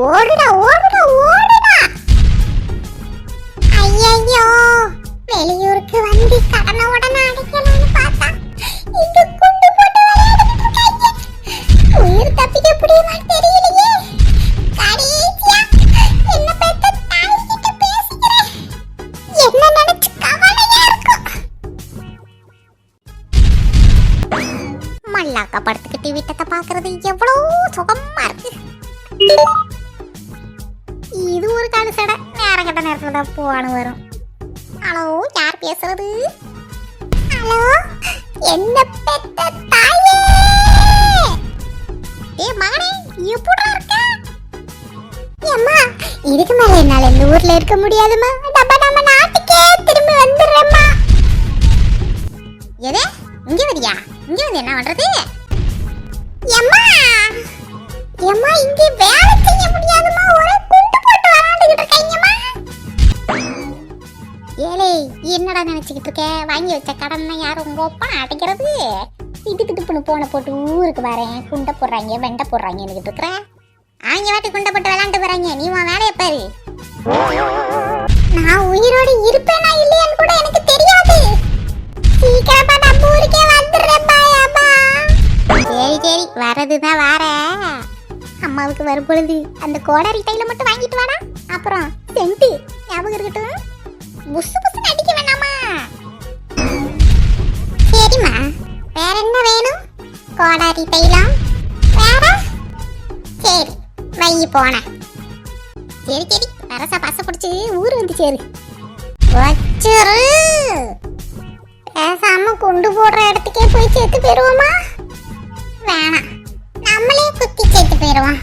ஓடுடா ஓடுடா ஓடுடா. ஐயோ, வெளியூருக்கு வந்து கடனை உடனே அடைக்கலாம்னு பார்த்தா இங்க குண்டு போட்டு விளையாடிட்டு இருக்காங்க. உயிர் தப்பிக்க முடியுமா தெரியலையே. கடைசியா என்ன பெத்த தாய் கிட்ட பேசிக்கிறேன். என்ன நினைச்சு கவலையா இருக்கும். மல்லாக்கா படுத்துக்கிட்டு வீட்டத்தை பாக்குறது எவ்வளவு சுகமா இருக்கு. இது ஒரு கடுசடை. நேரம் கட்ட நேரத்துல தான் போவானு வரும். ஹலோ, யார் பேசுறது? ஹலோ, என்ன பெத்த தாயே. ஏய் மகனே, எப்படிடா இருக்க? அம்மா, இதுக்கு மேல என்னால இந்த ஊர்ல இருக்க முடியாதுமா. நம்ம நாட்டுக்கே திரும்பி வந்துடுறேம்மா. எது? இங்க வரியா? இங்க வந்து என்ன பண்றது? அம்மா அம்மா, இங்க வேலை செய்ய முடியாதுமா. ஒரே குண்டு போட்டு விளையாண்டுகிட்டு இருக்காங்கம்மா. ஏலே, என்னடா நினைச்சுக்கிட்டு இருக்க? வாங்கி வச்ச கடனை யாரும் உங்க ஒப்பனை அடைக்கிறது? இதுக்கு திப்புன்னு போன போட்டு ஊருக்கு வரேன், குண்டை போடுறாங்க வெண்டை போடுறாங்கன்னு இருக்கிற. அவங்க வாட்டி குண்டை போட்டு விளையாண்டு வராங்க. நீ உன் வேலையை பாரு. நான் உயிரோடு இருப்பேனா இல்லையான்னு கூட எனக்கு தெரியாது. சீக்கிரமா நம்ம ஊருக்கே வந்துடுறேன். பாயாமா. சரி சரி, வரதுதான் வார. அம்மாவுக்கு வரும் பொழுது அந்த கோடாரி தைல மட்டும் வாங்கிட்டு வாடா. அப்புறம் சென்ட் ஞாபகம் இருக்கட்டும். புசு புசு அடிக்க வேணாமா? சரிம்மா. வேற என்ன வேணும்? கோடாரி தைலம் வேற? சரி வை போன. சரி சரி, வரசா பச பிடிச்சி ஊர் வந்து சேரு. வச்சிரு. பேசாம குண்டு போடுற இடத்துக்கே போய் சேர்த்து போயிருவோமா? வேணாம், நம்மளே குத்தி சேர்த்து போயிருவோம்.